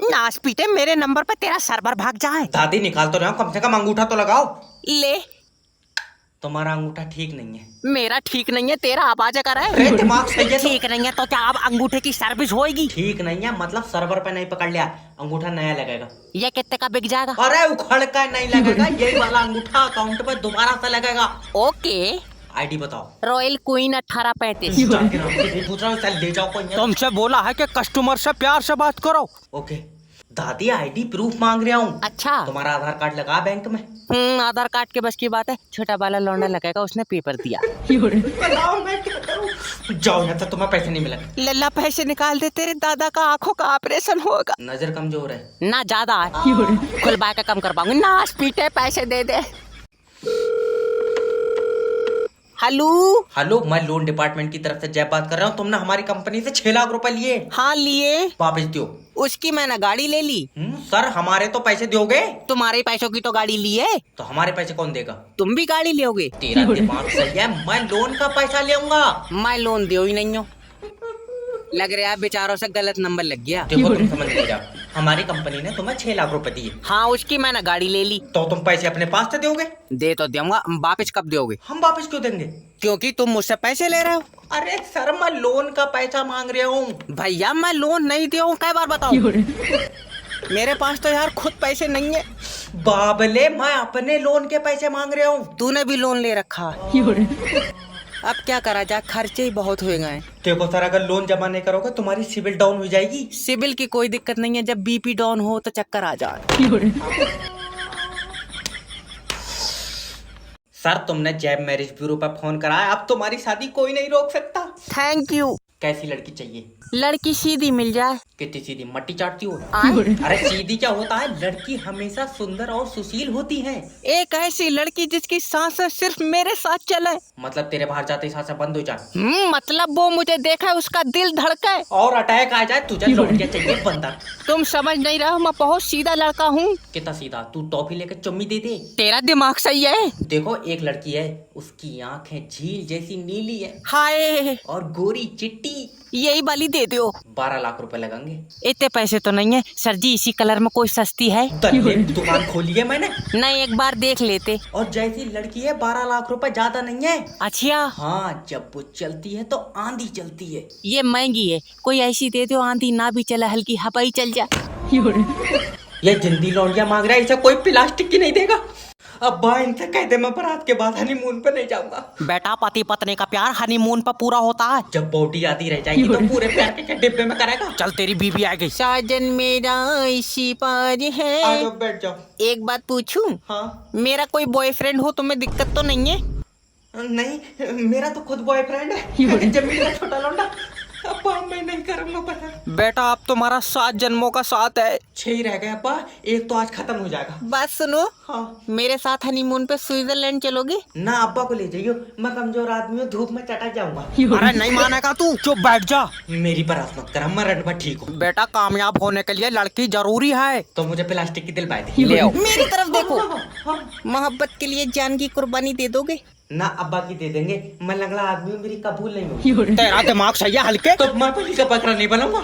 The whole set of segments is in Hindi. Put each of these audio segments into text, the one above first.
नाश पीटे, मेरे नंबर पे तेरा सर्वर भाग जाए। दादी निकाल तो रहा हूँ, कम से कम अंगूठा तो लगाओ। ले, तुम्हारा अंगूठा ठीक नहीं है। मेरा ठीक नहीं है, तेरा आवाज कर रहा अरे है। दिमाग सही है तो। ठीक नहीं है तो क्या अब अंगूठे की सर्विस होएगी? ठीक नहीं है मतलब सर्वर पे नहीं पकड़ लिया, अंगूठा नया लगेगा। ये कितने का बिक जाएगा? अरे उखड़ का नहीं लगेगा, यही वाला अंगूठा अकाउंट पे दोबारा से लगेगा। ओके। आईडी बताओ। Royal queen 1835। जाके नाम से पूछ रहा हूँ, चल ले जाओ कोई। तुमसे बोला है कि कस्टमर से प्यार से बात करो। ओके दादी, आईडी प्रूफ मांग रहा हूँ। अच्छा। तुम्हारा आधार कार्ड लगा बैंक में? आधार कार्ड के बस की बात है, छोटा वाला लौंडा लगेगा, उसने पेपर दिया। बताओ मैं क्या करूं? जाओ यहाँ से, तुम्हें पैसे नहीं मिलेंगे। लल्ला पैसे निकाल दे, तेरे दादा का आंखों का ऑपरेशन होगा। नजर कमजोर है ना ज्यादा है, खुलवा के कम कर पाऊंगी। नाश पीटे, पैसे दे दे। हेलो। हेलो, मैं लोन डिपार्टमेंट की तरफ से जय बात कर रहा हूँ। तुमने हमारी कंपनी से 6 लाख रुपए लिए। हाँ लिए। वापस दो। उसकी मैंने गाड़ी ले ली। सर हमारे तो पैसे दोगे? तुम्हारे पैसों की तो गाड़ी ली है। तो हमारे पैसे कौन देगा? तुम भी गाड़ी लोगे? तेरा दिमाग सही है, मैं लोन का पैसा लेऊंगा। मैं लोन दे ही नहीं हूँ। लग रहा है बेचारों से गलत नंबर लग गया। देखो तुम समझ नहीं जाओ, हमारी कंपनी ने तुम्हें 6 लाख रुपए दिए। हाँ, उसकी मैंने गाड़ी ले ली। तो तुम पैसे अपने पास से दोगे? दे तो दूंगा, वापस कब दोगे? हम वापस क्यों देंगे? क्योंकि तुम मुझसे पैसे ले रहे हो। अरे सर, मैं लोन का पैसा मांग रहा हूँ। भैया मैं लोन नहीं दे हूँ, कई बार बताऊं? मेरे पास तो यार खुद पैसे नहीं है। बाबले, मैं अपने लोन के पैसे मांग रहा हूँ। तूने भी लोन ले रखा है। अब क्या करा जाए, खर्चे ही बहुत हो गए। देखो सर, अगर लोन जमा नहीं करोगे तुम्हारी सिविल डाउन हो जाएगी। सिविल की कोई दिक्कत नहीं है, जब बीपी डाउन हो तो चक्कर आ जाए। सर तुमने जैब मैरिज ब्यूरो पर फोन कराया, अब तुम्हारी शादी कोई नहीं रोक सकता। Thank you. कैसी लड़की चाहिए? लड़की सीधी मिल जाए। कितनी सीधी? मट्टी चाटती हो? आए? अरे सीधी क्या होता है, लड़की हमेशा सुंदर और सुशील होती है। एक ऐसी लड़की जिसकी सांसें सिर्फ मेरे साथ चले। मतलब तेरे बाहर जाते ही सांसें बंद हो जाए? मतलब वो मुझे देखा उसका दिल धड़के और अटैक आ जाए, तुझे लौंडिया चाहिए बंदर। तुम समझ नहीं रहे हो, मैं बहुत सीधा लड़का हूँ। कितना सीधा? तू टॉफी लेकर चुम्मी दे दे। तेरा दिमाग सही है। देखो एक लड़की है, उसकी आंखें झील जैसी नीली है। हाय। और गोरी चिट्टी। यही वाली दे दो। 12 लाख रुपए लगेंगे। इतने पैसे तो नहीं है सर जी, इसी कलर में कोई सस्ती है? दुकान खोली है मैंने। नहीं, एक बार देख लेते। और जैसी लड़की है 12 लाख रुपए ज्यादा नहीं है। अच्छा। हाँ, जब वो चलती है तो आंधी चलती है। ये महंगी है, कोई ऐसी दे दो आंधी ना भी चला, हल्की हवा ही चल जाए। ये जिंदी लौंडिया मांग रहा है, इसे कोई प्लास्टिक की नहीं देगा। अब इनसे कह दे मैं बारात के बाद हनीमून पे नहीं जाऊंगा। बेटा, पति पत्नी का प्यार हनीमून पर पूरा होता है। जब बॉडी आती रह जाएगी तो पूरे प्यार के डिब्बे में करेगा। चल, तेरी बीबी आ गई। साजन मेरा इसी पार है। आ जाओ, बैठ जाओ। एक बात पूछूं? हाँ। मेरा कोई बॉयफ्रेंड हो तुम्हें दिक्कत तो नहीं है? नहीं, मेरा तो खुद बॉयफ्रेंड है। जब मेरा छोटा लौंडा। अब्बा मैं नहीं करूंगा पता। बेटा, अब तुम्हारा 7 जन्मों का साथ है। 6 ही रह गए अब्बा, एक तो आज खत्म हो जाएगा। बात सुनो। हाँ। मेरे साथ हनीमून पे स्विट्जरलैंड चलोगे? ना, अब्बा को ले जाइयो, मैं कमजोर आदमी हूँ, धूप में चटा जाऊंगा। अरे नहीं मानेगा तू, चुप बैठ जा। मेरी बरात मत कर, मैं रटवा ठीक हूँ। बेटा, कामयाब होने के लिए लड़की जरूरी है। तो मुझे प्लास्टिक की दिल पाए दे। ले आओ। मेरी तरफ देखो। मोहब्बत के लिए जान की कुर्बानी दे दोगे? ना अब्बा की दे देंगे, मैं लंगड़ा आदमी हूँ, मेरी कबूल नहीं होगी। तेरा दिमाग सही है हल्के। तो मैं पुलिस का पकड़ा नहीं बनूंगा।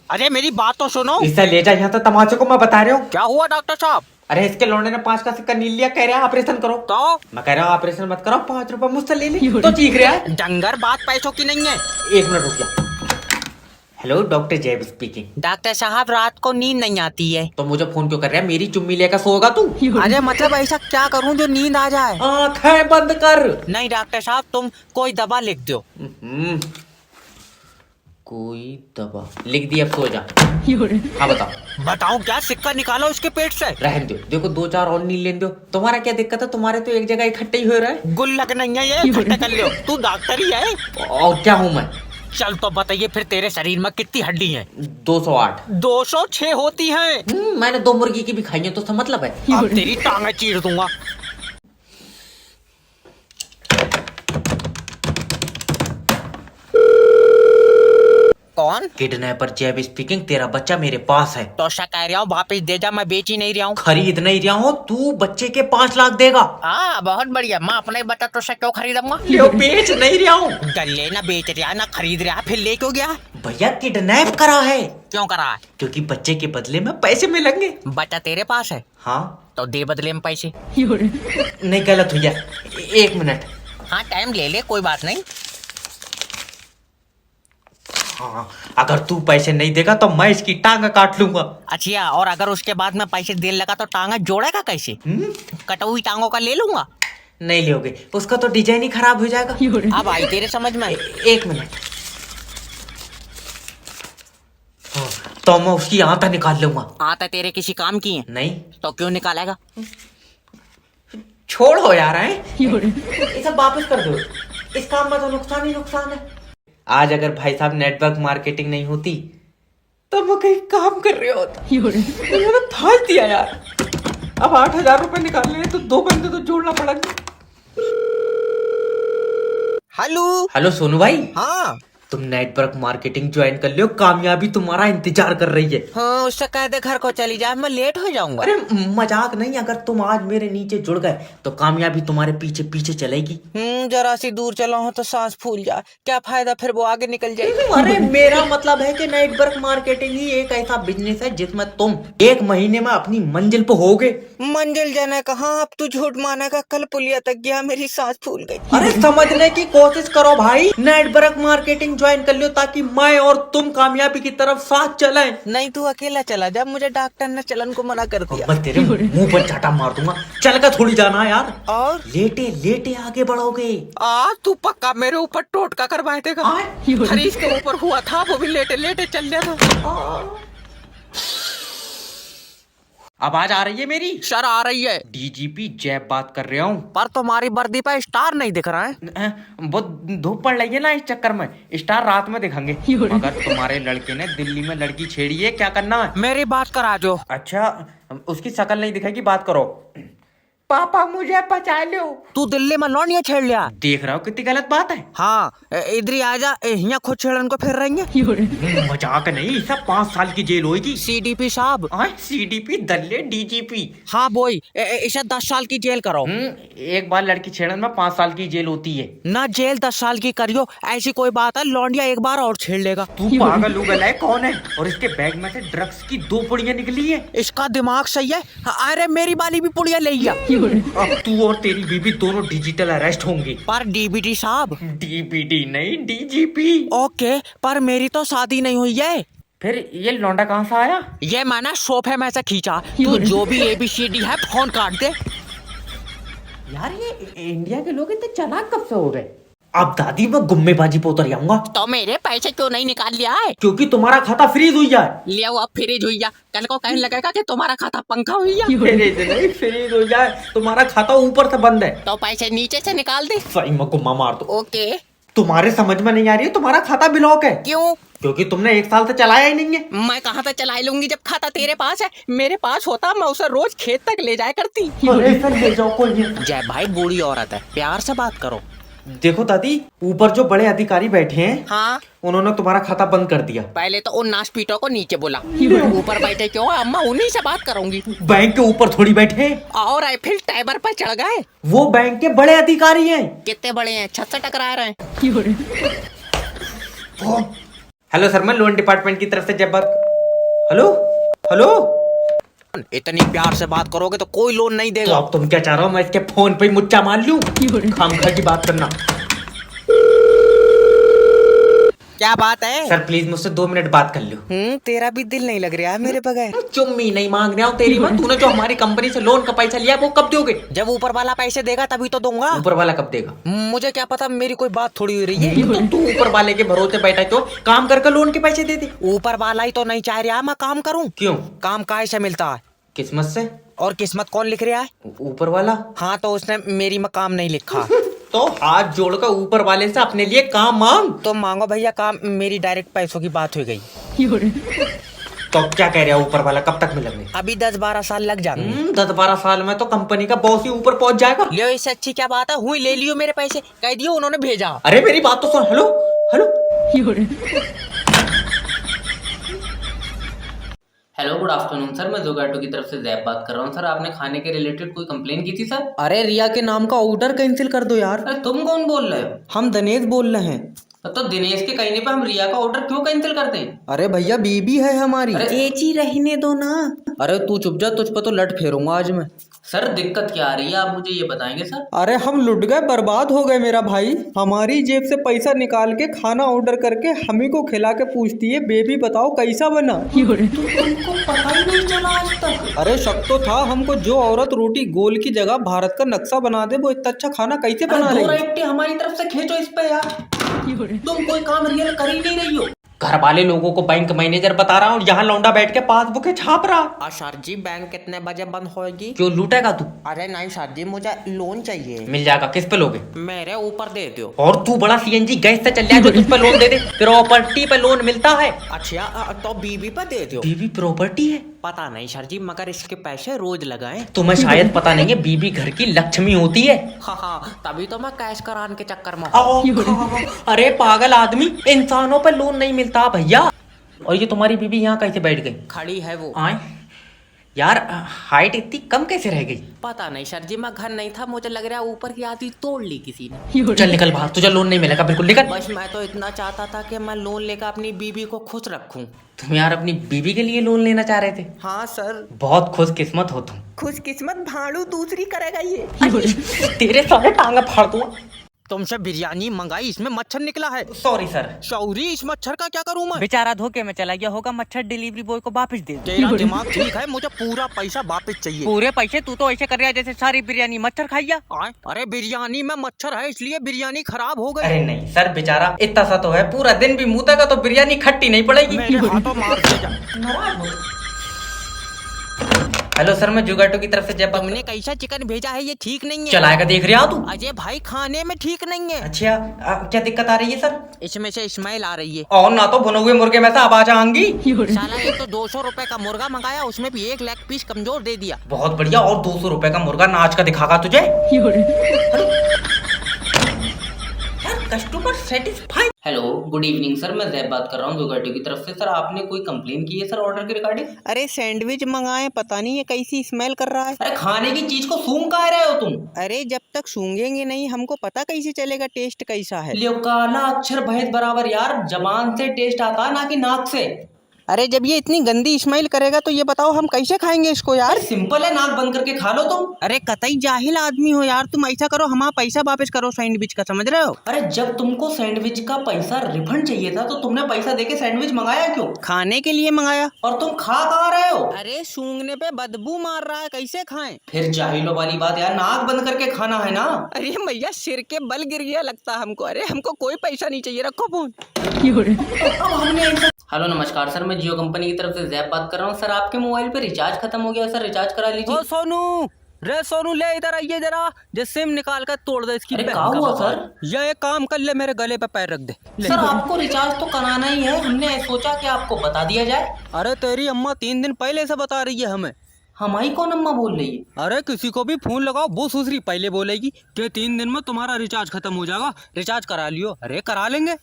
अरे मेरी बात तो सुनो। इसे ले जा यहाँ से, तमाचे को मैं बता रहा हूँ। क्या हुआ डॉक्टर साहब? अरे इसके लौंडे ने 5 का सिक्का नील लिया, कह रहा है ऑपरेशन करो। तो मैं कह रहा हूँ ऑपरेशन मत करो, 5 रुपए मुझसे ले ली तो चीख रहा है। डंगर, बात पैसों की नहीं है। 1 मिनट रुक जा। हेलो, डॉक्टर जैब स्पीकिंग। डॉक्टर साहब, रात को नींद नहीं आती है। तो मुझे फोन क्यों कर रहा है? मेरी चुम्मी लेकर सोएगा तू? अरे मतलब ऐसा क्या करूं जो नींद आ जाए? आँखें बंद कर। नहीं डॉक्टर साहब, तुम कोई दवा लिख दो। कोई दवा लिख दी, अब सो जा। हाँ बताओ। बताओ क्या? सिक्का निकालो उसके पेट से। रहने दो, देखो 2-4 और नील लेने दो। तुम्हारा क्या दिक्कत है? तुम्हारे तो एक जगह इकट्ठे ही हो रहा है। गुल्लक नहीं है ये, इकट्ठे कर लो। तू डॉक्टर ही है? और क्या हूँ मैं? चल तो बताइए फिर, तेरे शरीर में कितनी हड्डी है? 208। 206 होती हैं। मैंने 2 मुर्गी की भी खाई है, तो इसका मतलब है। अब तेरी टांगें चीर दूंगा। कौन कौन? किडनैपर जैब स्पीकिंग। तेरा बच्चा मेरे पास है। तो क्या कह रहा हूँ, वापिस दे जा, मैं बेच ही नहीं रहा हूँ। खरीद नहीं रहा हूँ, तू बच्चे के 5 लाख देगा। हाँ बहुत बढ़िया, मैं अपना ही बता तो क्यों खरीदूंगा? लियो, बेच नहीं रहा हूँ। गले ना बेच रहा ना खरीद रहा, फिर ले क्यों गया? भैया किडनैप करा है। क्यों करा है? क्योंकि बच्चे के बदले में पैसे मिलेंगे। बच्चा तेरे पास है हाँ तो दे बदले में पैसे। नहीं, गलत भैया, 1 मिनट। हाँ टाइम ले ले, कोई बात नहीं। हाँ, अगर तू पैसे नहीं देगा तो मैं इसकी टांग काट लूंगा। अच्छा, और अगर उसके बाद में पैसे देने लगा तो टांगा जोड़ेगा कैसे? कटा हुई टांगों का ले लूंगा। नहीं लोगे, उसका तो डिजाइन ही खराब हो जाएगा। अब आई तेरे समझ में? 1 मिनट। हाँ, तो मैं उसकी आंता निकाल लूंगा। आता तेरे किसी काम की है? नहीं तो क्यों निकालेगा? छोड़ो यार, ये सब वापस कर दो। इस काम में तो नुकसान ही नुकसान है। आज अगर भाई साहब नेटवर्क मार्केटिंग नहीं होती तो मैं कहीं काम कर रहा होता। मैंने फाड़ दिया यार। अब 8,000 रुपए निकालने हैं तो 2 बंदे तो जोड़ना पड़ेगा। हेलो हेलो सोनू भाई। हाँ तुम नेटवर्क मार्केटिंग ज्वाइन कर लो, कामयाबी तुम्हारा इंतजार कर रही है। हाँ, उससे कह दे घर को चली जाए, मैं लेट हो जाऊंगा। अरे मजाक नहीं, अगर तुम आज मेरे नीचे जुड़ गए तो कामयाबी तुम्हारे पीछे पीछे चलेगी। जरा सी दूर चला हो तो सांस फूल जाए, क्या फायदा, फिर वो आगे निकल जाएगी। अरे मेरा मतलब है कि नेटवर्क मार्केटिंग ही एक ऐसा बिजनेस है जिसमें तुम 1 महीने में अपनी मंजिल पे होगे। मंजिल जाने कहाँ, अब तू झूठ मानेगा, कल पुलिया तक गया, मेरी सांस फूल गई। अरे समझने की कोशिश करो भाई, नेटवर्क मार्केटिंग ज्वाइन कर लो ताकि मैं और तुम कामयाबी की तरफ साथ चलें। नहीं तू अकेला चला जा, मुझे डॉक्टर ने चलन को मना कर दिया। मैं तेरे मुंह पर चाटा मार दूंगा। चल कर थोड़ी जाना है यार। और लेटे लेटे आगे बढ़ोगे। तू पक्का मेरे ऊपर टोटका करवाए देगा? हरीश के ऊपर हुआ था, वो भी लेटे लेटे चल गया था। आवाज आ रही है मेरी? सर आ रही है। डीजीपी जैब बात कर रहा हूँ। पर तुम्हारी वर्दी पे स्टार नहीं दिख रहा है। वो धूप पड़ रही है ना, इस चक्कर में स्टार रात में दिखेंगे। अगर तुम्हारे लड़के ने दिल्ली में लड़की छेड़ी है, क्या करना है? मेरी बात करा जो। अच्छा, उसकी शक्ल नहीं दिखेगी, बात करो। पापा मुझे बचा लो। तू दिल्ली में लौंडिया छेड़ लिया? देख रहा हूँ कितनी गलत बात है। हाँ इधर ही आ जा, यहाँ खुद छेड़न को फिर रहेंगे। मजाक नहीं, सब 5 साल की जेल होगी। सीडीपी साहब। सीडीपी दल्ले डीजीपी। हाँ बोई, इसे 10 साल की जेल करो। एक बार लड़की छेड़न में 5 साल की जेल होती है ना। जेल 10 साल की करियो, ऐसी कोई बात है, लौंडिया एक बार और छेड़ लेगा। तू पागल उगल है, कौन है? और इसके बैग में से ड्रग्स की 2 पुड़ियां निकली है। इसका दिमाग सही है। अरे मेरी वाली भी पुड़िया ले गया। अब तू और तेरी बीबी दोनों डिजिटल अरेस्ट होंगे। पर डीबीटी साहब। डीबीटी नहीं, डीजीपी। ओके, पर मेरी तो शादी नहीं हुई है। फिर ये लौंडा कहाँ से आया? ये मैंने सोफे में से खींचा। तू जो भी ABCD है फोन काट दे। यार ये इंडिया के लोग इतने चालाक कब से हो गए? अब दादी मैं गुम्मेबाजी पे उतर जाऊंगा। तो मेरे पैसे क्यों नहीं निकाल लिया है? क्योंकि तुम्हारा खाता फ्रीज हुई जाए। ले अब फ्रीज हुई जा, कल को कहने लगेगा कि तुम्हारा खाता पंखा हुई जा। फ्रीज नहीं, फ्रीज हो जाए, तुम्हारा खाता ऊपर से बंद है। तो पैसे नीचे से निकाल दे। सही में गुम्मा मार दो। ओके। तुम्हारे समझ में नहीं आ रही है, तुम्हारा खाता ब्लॉक है। क्यों? क्योंकि तुमने 1 साल से चलाया ही नहीं है। मैं कहाँ से चला लूंगी जब खाता तेरे पास है। मेरे पास होता मैं उसे रोज खेत तक ले जाया करती। अरे सर ले जाओ कोई नहीं। जय भाई बूढ़ी औरत है, प्यार से बात करो। देखो दादी, ऊपर जो बड़े अधिकारी बैठे हैं, हाँ उन्होंने तुम्हारा खाता बंद कर दिया। पहले तो उन नाशपीटों को नीचे बोला। ऊपर बैठे क्यों? अम्मा उन्हीं से बात करूंगी। बैंक के ऊपर थोड़ी बैठे। और आईफिल टावर पर चढ़ गए। वो बैंक के बड़े अधिकारी हैं। कितने बड़े हैं? छत से टकरा रहे हैं। हेलो सर, मैं लोन डिपार्टमेंट की तरफ से जब बात। Hello hello. इतनी प्यार से बात करोगे तो कोई लोन नहीं तो देगा। अब तुम क्या चाह रहे हो, मैं इसके फोन पे ही मुच्चा मार लूं? खामखा की बात करना। क्या बात है? सर प्लीज मुझसे 2 मिनट बात कर लो। तेरा भी दिल नहीं लग रहा है मेरे बगैर। चुम्मी नहीं मांग रहा हूँ तेरी माँ। तूने जो हमारी कंपनी से लोन का पैसा लिया वो कब दोगे? जब ऊपर वाला पैसे देगा तभी तो दूंगा। ऊपर वाला कब देगा? मुझे क्या पता, मेरी कोई बात थोड़ी हो रही है। तो तू ऊपर वाले के भरोसे बैठा क्यों? काम करके लोन के पैसे दे दे। ऊपर वाला ही तो नहीं चाह रहा मैं काम करूं। क्यों? काम काहे से मिलता है? किस्मत से। और किस्मत कौन लिख रहा है? ऊपर वाला। हाँ तो उसने मेरी में काम नहीं लिखा। तो हाथ जोड़कर ऊपर वाले से अपने लिए काम मांग। तो मांगो भैया काम, मेरी डायरेक्ट पैसों की बात हो गई। तो क्या कह रहा है ऊपर वाला, कब तक मिलेंगे? अभी 10-12 साल लग जाएंगे। 10-12 साल में तो कंपनी का बॉस ही ऊपर पहुंच जाएगा। लियो, इससे अच्छी क्या बात है, हुई ले लियो मेरे पैसे, कह दियो उन्होंने भेजा। अरे मेरी बात तो सुन। Hello hello. Hello good afternoon sir, मैं जोगैटो की तरफ से जैब बात कर रहा हूँ। सर आपने खाने के रिलेटेड कोई कंप्लेन की थी सर? अरे रिया के नाम का ऑर्डर कैंसिल कर दो यार। अरे तुम कौन बोल रहे हो? हम दिनेश बोल रहे हैं। तो दिनेश के कहने पे हम रिया का ऑर्डर क्यों कैंसिल करते हैं? अरे भैया बीबी है हमारी। चेची रहने दो ना। अरे तू चुप जा, तुझ पे तो लट फेरूंगा आज मैं। सर दिक्कत क्या आ रही है, आप मुझे ये बताएंगे सर? अरे हम लुट गए, बर्बाद हो गए मेरा भाई। हमारी जेब से पैसा निकाल के खाना ऑर्डर करके हमी को खिला के पूछती है बेबी बताओ कैसा बना। तुमको पता ही नहीं चला आज तक? अरे शक तो था हमको, जो औरत रोटी गोल की जगह भारत का नक्शा बना दे वो इतना अच्छा खाना कैसे बना दो रही है? राइट हमारी तरफ से खींचो इस पे यार। तुम कोई काम रियल कर ही नहीं रही हो। घर वाले लोगों को बैंक मैनेजर बता रहा हूँ, यहाँ लौंडा बैठ के पासबुक छाप रहा। सर जी बैंक कितने बजे बंद होगी? क्यों लूटेगा तू? अरे नहीं सर जी मुझे लोन चाहिए। मिल जाएगा, किस पे लोगे? मेरे ऊपर दे दो। और तू बड़ा सीएनजी गैस से चल जाए जो तुझ पे लोन दे दे। प्रॉपर्टी पे लोन मिलता है। अच्छा तो बीबी पे दे दो। बीवी प्रॉपर्टी है? पता नहीं सर जी, मगर इसके पैसे रोज लगाए। तुम्हें शायद पता नहीं है, बीबी घर की लक्ष्मी होती है। हाँ तभी तो मैं कैश कराने के चक्कर में। अरे पागल आदमी, इंसानों पे लोन नहीं मिलता भैया। और ये तुम्हारी बीबी यहाँ कैसे बैठ गई? खड़ी है वो। आए यार, हाइट इतनी कम कैसे रह गई? पता नहीं सर जी, मैं घर नहीं था, मुझे लग रहा है ऊपर की आधी तोड़ ली किसी ने। चल निकल बाहर, तुझे लोन नहीं मिलेगा, बिल्कुल निकल। बस मैं तो इतना चाहता था कि मैं लोन लेकर अपनी बीबी को खुश रखूं। तुम यार अपनी बीबी के लिए लोन लेना चाह रहे थे? हाँ सर। बहुत खुशकिस्मत हो तुम। खुशकिस्मत भाड़ू दूसरी करेगा ये। तेरे सारे टांगे फाड़ दूंगा। तुमसे बिरयानी मंगाई, इसमें मच्छर निकला है। Sorry sir. सॉरी, इस मच्छर का क्या करूं मैं? बेचारा धोखे में चला गया होगा, मच्छर डिलीवरी बॉय को वापस दे दो। तेरा दिमाग ठीक है, मुझे पूरा पैसा वापस चाहिए। पूरे पैसे? तू तो ऐसे कर रहा है जैसे सारी बिरयानी मच्छर खाइया। अरे बिरयानी में मच्छर है इसलिए बिरयानी खराब हो गई। अरे नहीं सर, बेचारा इतना सा तो है, पूरा दिन भी मुँह तो बिरयानी खट्टी नहीं पड़ेगी। मेरे हाथों मार दे जा। नाराज हो। हेलो सर, मैं जोगैटो की तरफ से जब तुमने कैसा चिकन भेजा है ये ठीक नहीं है। चलाएगा देख रहा तू? अजय भाई खाने में ठीक नहीं है। अच्छा क्या दिक्कत आ रही है सर? इसमें से स्मेल आ रही है। और ना तो भुने हुए मुर्गे में से आवाज आएंगी। साला एक तो 200 रुपए का मुर्गा मंगाया, उसमें भी 1 लेग पीस कमजोर दे दिया। बहुत बढ़िया, और 200 रुपए का मुर्गा नाच का दिखागा तुझे। Customer satisfied. Hello good evening sir, मैं जैब बात कर रहा हूँ जोगैटो की तरफ से। सर आपने कोई कंप्लेन की है सर ऑर्डर के रिगार्डिंग? अरे सैंडविच मंगाए, पता नहीं ये कैसी स्मेल कर रहा है। अरे खाने की चीज को सूंघ कह रहे हो तुम? अरे जब तक सूंघेंगे नहीं हमको पता कैसे चलेगा टेस्ट कैसा है। लियो काला अक्षर भैंस बराबर यार, जबान से टेस्ट आता है ना कि नाक से। अरे जब ये इतनी गंदी स्मेल करेगा तो ये बताओ हम कैसे खाएंगे इसको यार। सिंपल है, नाक बंद करके खा लो तुम। अरे कतई जाहिल आदमी हो यार तुम, ऐसा करो हमारा पैसा वापस करो सैंडविच का, समझ रहे हो? अरे जब तुमको सैंडविच का पैसा रिफंड चाहिए था तो तुमने पैसा देके सैंडविच मंगाया क्यों? खाने के लिए मंगाया। और तुम खा कहाँ रहे हो? अरे सूंघने पे बदबू मार रहा है, कैसे खाएं? फिर जाहिलों वाली बात यार, नाक बंद करके खाना है ना। अरे भैया सिर के बल गिर गया लगता हमको। अरे हमको कोई पैसा नहीं चाहिए, रखो फोन। हेलो नमस्कार सर, मैं जियो कंपनी की तरफ से जैब बात कर रहा हूँ। सर आपके मोबाइल पे रिचार्ज खत्म हो गया सर, रिचार्ज करा लीजिए। ओ सोनू, रे सोनू ले इधर आइए जरा, जे सिम निकाल कर तोड़ दे इसकी। अरे क्या हुआ सर? ये एक काम कर ले, मेरे गले पे पैर रख दे। सर आपको रिचार्ज तो कराना ही है, हमने सोचा कि आपको बता दिया जाए। अरे तेरी अम्मा 3 दिन पहले से बता रही है हमें। हमारी कौन अम्मा बोल रही है? अरे किसी को भी फोन लगाओ वो दूसरी पहले बोलेगी कि 3 दिन में तुम्हारा रिचार्ज खत्म हो जाएगा, रिचार्ज करा लियो। अरे करा लेंगे।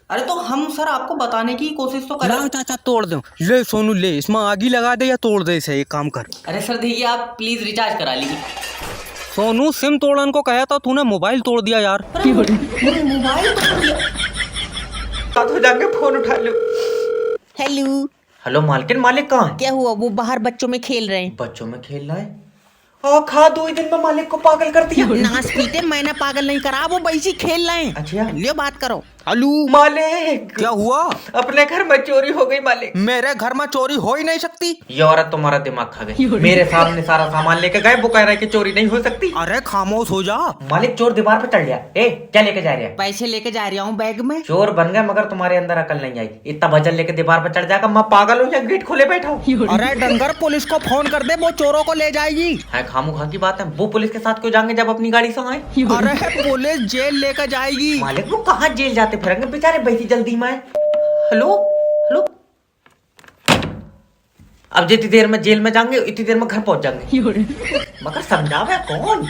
अरे तो हम सर आपको बताने की कोशिश तो करें। चाचा तोड़ दो, ले सोनू ले, इसमें आगी लगा दे या तोड़ दे इसे, एक काम कर। अरे सर देखिए, आप प्लीज रिचार्ज करा लीजिए। सोनू सिम तोड़न को कहा था, तूने मोबाइल तोड़ दिया यार। मोबाइल तो जाके फोन उठा लो। हेलो हेलो मालकिन, मालिक कहाँ है? क्या हुआ? वो बाहर बच्चों में खेल रहे हैं। बच्चों में खेल रहा है? हाँ, खा 2 ही दिन में मालिक को पागल कर दिया। नाच पीटे, मैंने पागल नहीं करा, वो वैसे खेल रहे हैं। अच्छा लियो बात करो। हेलो मालिक, क्या हुआ? अपने घर में चोरी हो गई मालिक। मेरे घर में चोरी हो ही नहीं सकती। ये औरत तुम्हारा दिमाग खा गई। मेरे सामने सारा सामान लेके गए, वो कह रहा है कि चोरी नहीं हो सकती। अरे खामोश हो जा। मालिक चोर दीवार पे चढ़ गया। ए क्या लेके जा रहे हैं? पैसे लेके जा रहा हूँ बैग में। चोर बन गए मगर तुम्हारे अंदर अकल नहीं आई। इतना वजन लेके दीवार पे चढ़ जाएगा, मैं पागल हूँ या गेट खोले बैठा हूँ? अरे डंगर पुलिस को फोन कर दे, वो चोरों को ले जाएगी। है खामो खा की बात है, वो पुलिस के साथ क्यों जाएंगे जब अपनी गाड़ी से आए? अरे पुलिस जेल लेकर जाएगी। मालिक वो कहाँ जेल जाते फिरेंगे बेचारे, बैठी जल्दी में। हेलो हेलो, अब जितनी देर में जेल में जाएंगे इतनी देर में घर पहुंच जाएंगे। मगर समझावे कौन?